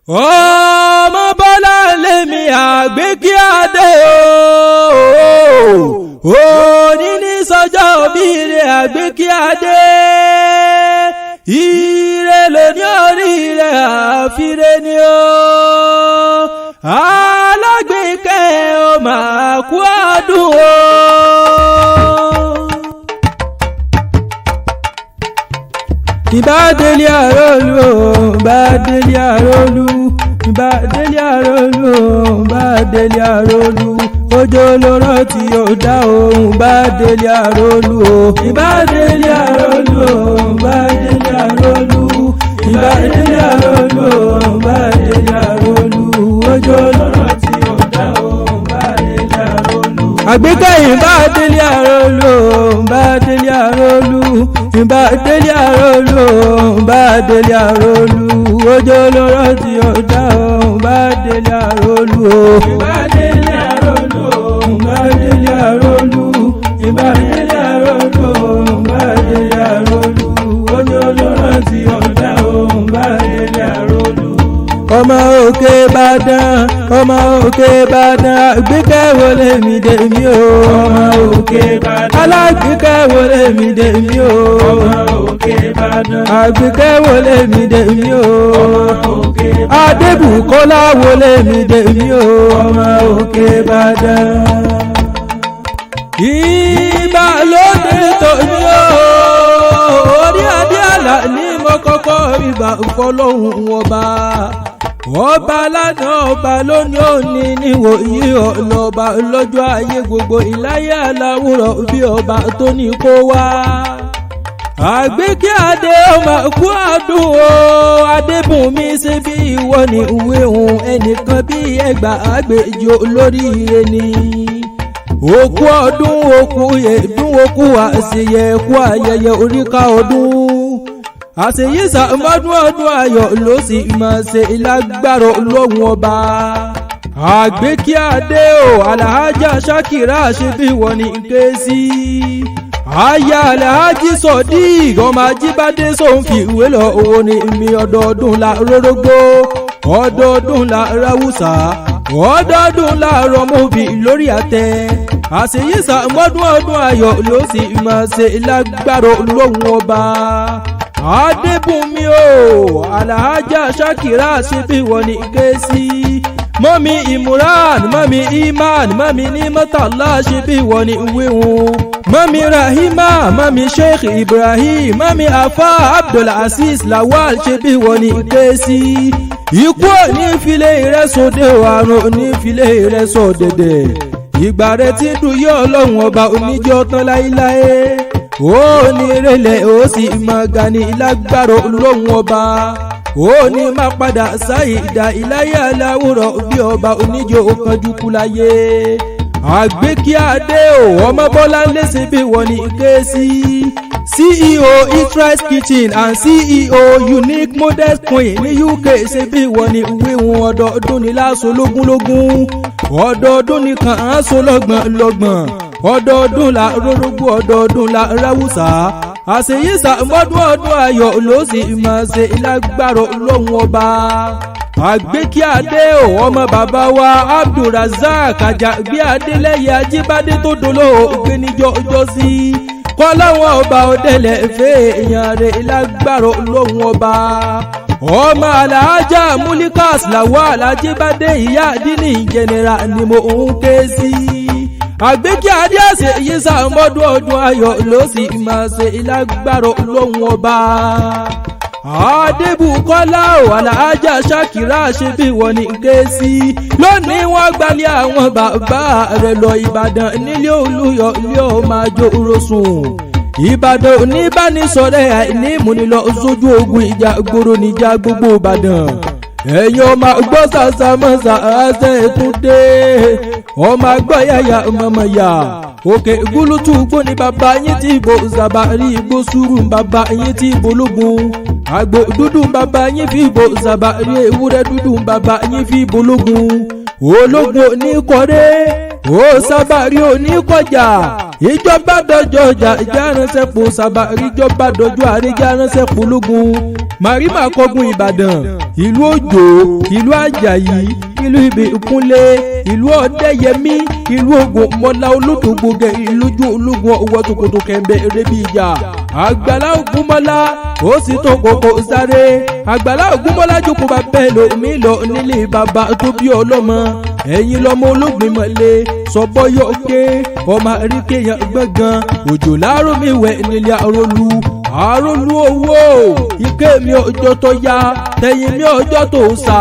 ọmọ Bọ́lá lèmi Àgbékíadé òní ní sọjọ́ òbí rẹ̀ Àgbékíadé ire lóní orí rẹ̀ àfiré ni ó alágbèékẹ́ ó máa kú ọdún o. Ìbádélé àrólú ìbádélé àrólú ìbádélé àrólú ìbádélé àrólú ojú olóró tí ó dá ohun ìbádélé àrólú ìbádélé àrólú ìbádélé àrólú ìbádélé àrólú ìbádélé àrólú ojú olóró tí ó dá ohun ìbádélé àrólú. Àgbékẹ́yìn ìbádélé àrólú ìbádélé àrólú ìbádélé àrólú ìbádélé àrólú ojú olóró tí ó dá ohun ìbádélé àrólú ìbádélé àrólú ìbádélé àrólú ìbádélé àrólú ìbádélé àrólú ojú olóró tí ó dá ohun ìbádélé àrólú. Ọmọ òkè Ìbàdàn ọmọ òkè Ìbàdàn Àgbékẹ́ wọlé mi dèmí o. Ọmọ òkè Ìbàdàn alágbèékẹ́ wọlé mi dèmí o. Ọmọ òkè Ìbàdàn Àgbékẹ́ wọlé mi dèmí o. Ọmọ òkè Ìbàdàn Adébùkọ́lá wọlé mi dèmí o. Ọmọ òkè Ìbàdàn ìbálòdé tòní o. Orí adé àlà ní mo kọ́kọ́ ìgbà fọlọ́hún ọba lánàá ọba lónìí òní níwòyí ọlọ́ba lọ́jọ́ ayé gbogbo ìláyé aláwùrọ̀ bí ọba tó ní kó wá. Àgbékíadé ọmọ kú ọdún o. Adébùnmi ṣe bí ìwọ ní ìwé òun ẹnìkan bí ẹgbàágbèjì olóríire ni. Òkú ọdún òkú yẹ̀dún òkú àṣeyẹ ẹ̀kú ayẹyẹ oríkà ọdún. Àṣeyísà mọ́dún ọdún ayọ̀ ló sì máa ṣe lágbára Ọlọ́run ọba. Àgbékíadé o Alhaja Shakira ṣe bí wọ́n ní ké sí. Aya Alhaji Sodiq ọmọ Ajíbádé sóun fi ìwé lọ òun ní mi ọdọọdún la rórógbó ọdọọdún la ráwùsà ọdọọdún la rọmọbì lórí àtẹ. Àṣeyísà mọ́dún ọdún ayọ̀ ló sì máa ṣe lágbára Ọlọ́run ọba. Adébùnmi o Alhaja Shakira ṣe bí wọ́n ní ké sí. Mọ́mí Imran mọ́mí Iman mọ́mí Nímọ́tàlá ṣe bí wọ́n ní wíwọ́n. Mọ́mí Rahima mọ́mí Sheikh Ibrahim mọ́mí Afa Abdulaziz Lawal ṣe bí wọ́n ní ké sí. Ikú ní filé ìrẹsọdẹ àrùn ní filé ìrẹsọdẹdẹ. Ìgbà rẹ̀ ti dùn yọ Ọlọ́run ọba oníjọ́ tán láíláí. Ó ní rẹ̀lẹ̀ ó sì máa ga ní lágbára Ọlọ́run ọba. Ó ní máa padà sáyé ìdá ìláyé aláwòrán bí ọba oníjó kanjú kú láyé. Àgbékíadé o ọmọ Bọ́lá lẹ́sẹ̀ bí wọ́n ní ké sí. CEO Eatrice Kitchen and CEO Unique Modest Queen ní UK ṣe bí wọ́n ní wíwọ́n ọdọọdún ní láṣọ lógúnlógún ọdọọdún ní kàn án so lọ́gbọ̀n ọdọọdún la rórógbó ọdọọdún la ráwùsà. Àṣeyísà mọ́dún ọdún ayọ̀ ló sì máa ṣe lágbára Ọlọ́run ọba. Àgbékíadé o ọmọ bàbá wa Abdulrazak Àjàgbéadé lẹ́yìn Ajíbádé tó dolóògbé níjọ́ ọjọ́ sí. Kọ́láwọn ọba ọdẹlẹ̀ fẹ́ èèyàn rẹ̀ lágbára Ọlọ́run ọba. Ọmọ Alhaja Mulikat Lawal Ajíbádé ìyá àdínì jẹnẹra ni mo ń ké sí. Àgbékíadé Àṣeyísà mọ́dún ọdún ayọ̀ ló sì máa ṣe lágbára Ọlọ́run ọba. Adébùkọ́lá o Alhaja Shakira ṣe bí wọ́n ní ké sí. Lónìí wọ́n gbalẹ̀ àwọn bàbá rẹ̀ lọ Ìbàdàn nílé Olúyọ̀ ilé ọmọ àjò orosùn. Ìbàdàn oníbánisọ̀rẹ́ àìní ìmúnilọ sójú ogun ìjà gbòòrò níjà gbogbo Ìbàdàn. Ẹ̀yin ọmọ gbọ́ sàṣàmọ́sà àṣẹ ètúndé ọmọ gbọ́ yàyà mọ̀mọ̀yà. Òkè gúlútù gbó ni bàbá yín tí ìbò zàbàrí igbó sùúrù bàbá yín tí ìbò lógun. Àgbò dúdú bàbá yín fi ìbò zàbàrí ewúrẹ́ dúdú bàbá yín fi ìbò lógun. Ológun oníkọ̀rẹ́ ó sábàrí oníkọjà ìjọba dọjọ́ ọjà ìjà ránṣẹ́ po sábà ìjọba dọjọ́ àríjà ránṣẹ́ po lógun màrímà kọgun ìbàdàn ìlú òjò ìlú àjàyí ìlú ìbíkúnlé ìlú ọ̀dẹ́yẹmí ìlú ògùn mọ́lá olódògbògẹ ìlójú ológun ọwọ́ tòkòtò kẹ̀mbẹ́ erébi ìjà àgbàlá ògúnmọ́lá ó sì tó kókó sáré àgbàlá ògúnmọ́lá jókòó bá bẹ́ẹ̀ lómi lọ nílé bàbá tó bí ọlọ́mọ ẹ̀yin lọ́mọ olóògbé mọ́lẹ̀ sọ́bọ́yọ̀ ké ọmọ àríkèyàn gbọ̀ngàn òjò láàárọ̀ mi wẹ̀ nílé àrólú owó ike mi ọjọ́ tó yá tẹ̀yìn mi ọjọ́ tó sà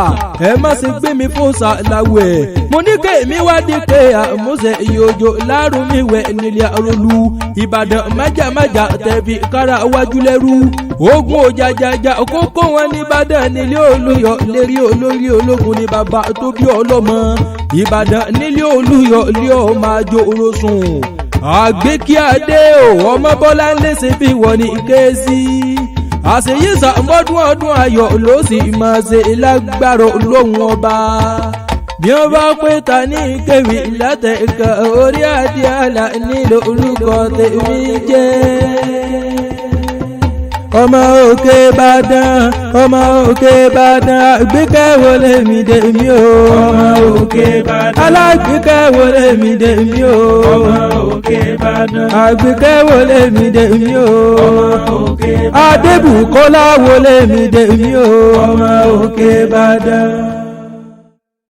ẹ má ṣe gbé mi fún sà láwẹ̀ mo ní kéèmí wá dé pé àmúṣe ìyòjò láàárọ̀ mi wẹ̀ nílé àrólú ìbàdàn májàmájà tẹ̀bí kára wájú lẹ́rú ogun òjàjàjà kókó wọn nìbàdàn nílé olùyọ̀ lérí olórí ológun ní bàbá tó bí ọlọ́mọ ìbàdàn nílé olùyọ̀ lé ọmọ àjò orosùn àgbékíadé o ọmọ bọ́lá ń léṣe bí wọ́n ní kéésì àṣeyí sàmọ́dún ọdún ayọ̀ ló sì máa ṣe lágbára lóhùn ọba bí wọ́n bá pé ta ní kéwì látẹ̀ka orí adé àlà nílò orúkọ tèmi jẹ́ ọmọ òkè ìbàdàn ọmọ òkè ìbàdàn àgbékẹ́ wọlé mi dé mi o ọmọ òkè ìbàdàn alágbékẹ́ wọlé mi dé mi o ọmọ òkè ìbàdàn àgbékẹ́ wọlé mi dé mi o ọmọ òkè ìbàdàn adébùkọ́lá wọlé mi dé mi o ọmọ òkè ìbàdàn.